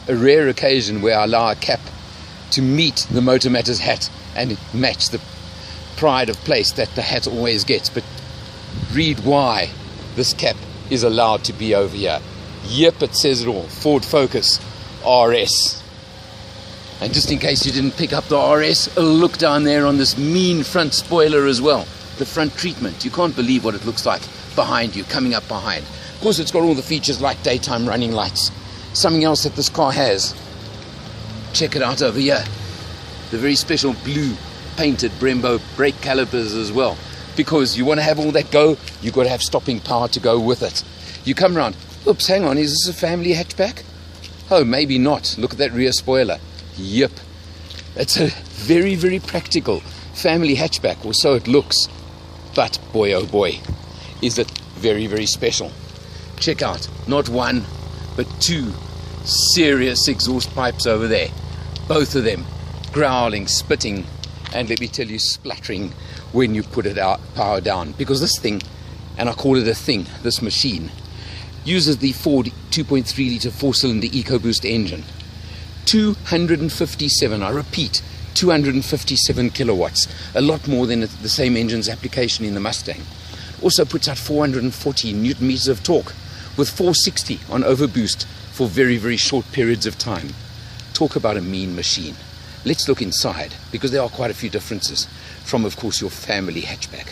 a rare occasion where I allow a cap to meet the Motor Matters hat and match the pride of place that the hat always gets. But read why this cap is allowed to be over here. Yep, it says it all. Ford Focus RS. And just in case you didn't pick up the RS, a look down there on this mean front spoiler as well. The front treatment. You can't believe what it looks like behind you, coming up behind. Of course, it's got all the features like daytime running lights. Something else that this car has. Check it out over here. The very special blue painted Brembo brake calipers as well. Because you want to have all that go, you've got to have stopping power to go with it. You come around, oops, hang on, is this a family hatchback? Oh, maybe not. Look at that rear spoiler. Yep. That's a very, very practical family hatchback, or so it looks. But boy, oh boy, is it very, very special. Check out, not one, but two serious exhaust pipes over there. Both of them growling, spitting, and let me tell you, spluttering when you put it out, power down. Because this thing, and I call it a thing, this machine, uses the Ford 2.3 litre 4-cylinder EcoBoost engine. 257, I repeat, 257 kilowatts, a lot more than the same engine's application in the Mustang. Also puts out 440 newton meters of torque with 460 on overboost for very, very short periods of time. Talk about a mean machine. Let's look inside, because there are quite a few differences from, of course, your family hatchback.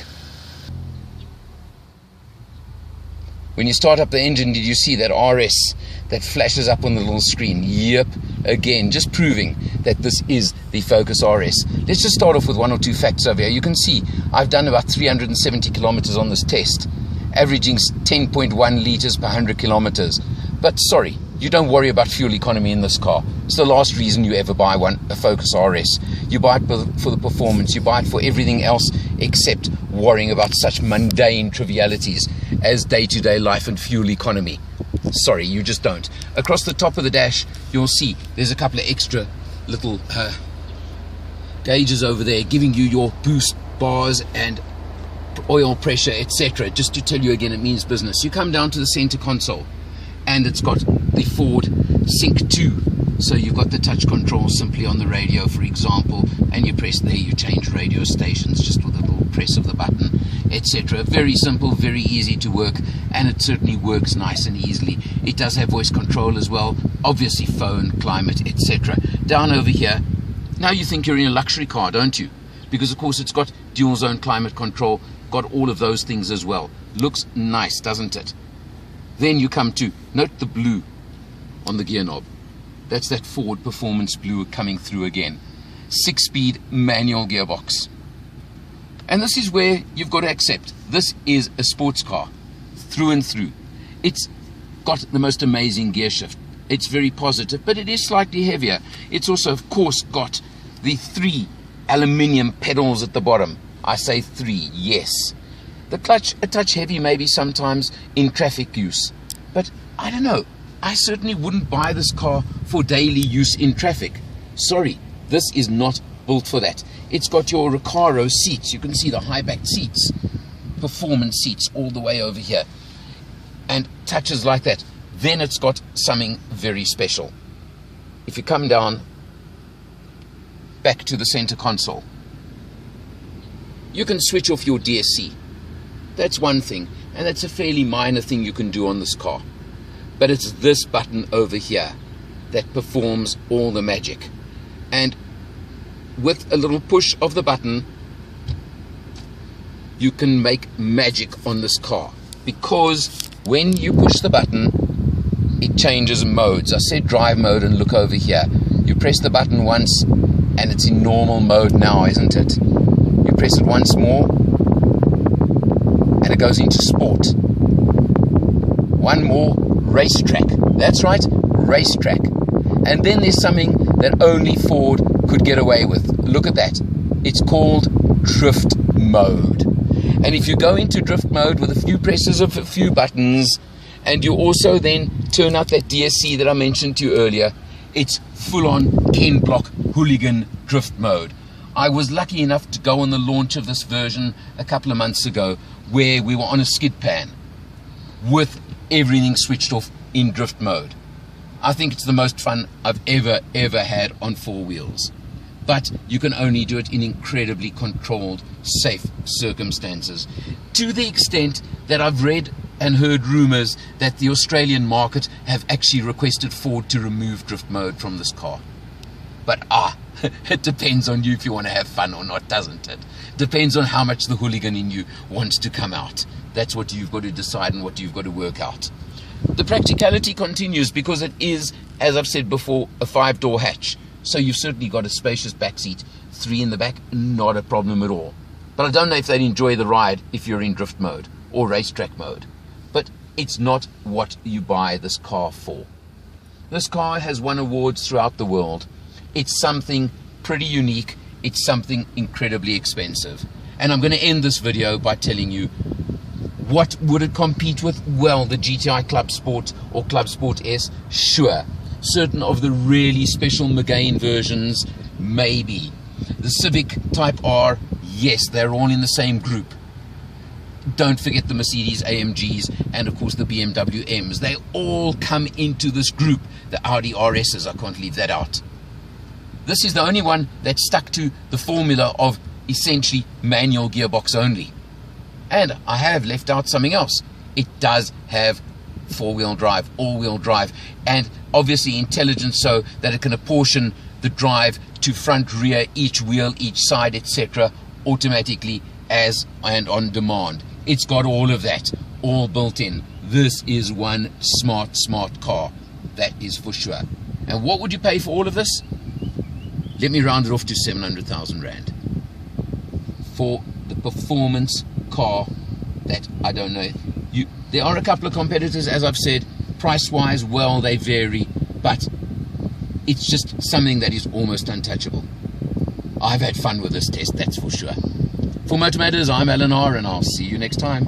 When you start up the engine, did you see that RS that flashes up on the little screen? Yep, again, just proving that this is the Focus RS. Let's just start off with one or two facts over here. You can see I've done about 370 kilometers on this test, averaging 10.1 liters per 100 kilometers. But sorry, you don't worry about fuel economy in this car. It's the last reason you ever buy a Focus RS. You buy it for the performance, you buy it for everything else except worrying about such mundane trivialities as day-to-day life and fuel economy. Sorry, you just don't. Across the top of the dash, you'll see there's a couple of extra little gauges over there giving you your boost bars and oil pressure, etc. Just to tell you again, it means business. You come down to the center console and it's got the Ford Sync 2. So you've got the touch control simply on the radio, for example, and you press there, you change radio stations just with a little press of the button, etc. Very simple, very easy to work, and it certainly works nice and easily. It does have voice control as well, obviously phone, climate, etc. Down over here, now you think you're in a luxury car, don't you? Because of course it's got dual zone climate control, got all of those things as well. Looks nice, doesn't it? Then you come to, note the blue on the gear knob. That's that Ford Performance Blue coming through again. 6-speed manual gearbox. And this is where you've got to accept, this is a sports car, through and through. It's got the most amazing gear shift. It's very positive, but it is slightly heavier. It's also, of course, got the 3 aluminium pedals at the bottom. I say 3, yes. The clutch, a touch heavy maybe sometimes in traffic use. But I don't know. I certainly wouldn't buy this car for daily use in traffic. Sorry, this is not built for that. It's got your Recaro seats. You can see the high-backed seats. Performance seats all the way over here. And touches like that. Then it's got something very special. If you come down back to the center console, you can switch off your DSC. That's one thing, and that's a fairly minor thing you can do on this car. But it's this button over here that performs all the magic. And with a little push of the button, you can make magic on this car. Because when you push the button, it changes modes. I said drive mode, and look over here. You press the button once, and it's in normal mode now, isn't it? You press it once more, and it goes into sport. One more, racetrack. That's right, racetrack. And then there's something that only Ford could get away with. Look at that. It's called drift mode. And if you go into drift mode with a few presses of a few buttons, and you also then turn out that DSC that I mentioned to you earlier, it's full-on Ken Block hooligan drift mode. I was lucky enough to go on the launch of this version a couple of months ago, where we were on a skid pan with everything switched off in drift mode. I think it's the most fun I've ever had on four wheels. But you can only do it in incredibly controlled, safe circumstances. To the extent that I've read and heard rumors that the Australian market have actually requested Ford to remove drift mode from this car. But it depends on you if you want to have fun or not, doesn't it? Depends on how much the hooligan in you wants to come out. That's what you've got to decide and what you've got to work out. The practicality continues because it is, as I've said before, a 5-door hatch. So you've certainly got a spacious back seat, 3 in the back, not a problem at all. But I don't know if they'd enjoy the ride if you're in drift mode or racetrack mode. But it's not what you buy this car for. This car has won awards throughout the world. It's something pretty unique. It's something incredibly expensive. And I'm going to end this video by telling you, what would it compete with? Well, the GTI Club Sport or Club Sport S, sure. Certain of the really special Megane versions, maybe. The Civic Type R, yes, they're all in the same group. Don't forget the Mercedes AMGs and of course the BMW M's. They all come into this group. The Audi RS's, I can't leave that out. This is the only one that stuck to the formula of essentially manual gearbox only. And I have left out something else. It does have four-wheel drive, all-wheel drive, and obviously intelligent so that it can apportion the drive to front, rear, each wheel, each side, etc. automatically as and on demand. It's got all of that, all built in. This is one smart car, that is for sure. And what would you pay for all of this? Let me round it off to 700,000 Rand. For the performance car that, I don't know, there are a couple of competitors, as I've said, price-wise, well, they vary, but it's just something that is almost untouchable. I've had fun with this test, that's for sure. For Motor Matters, I'm Alan R, and I'll see you next time.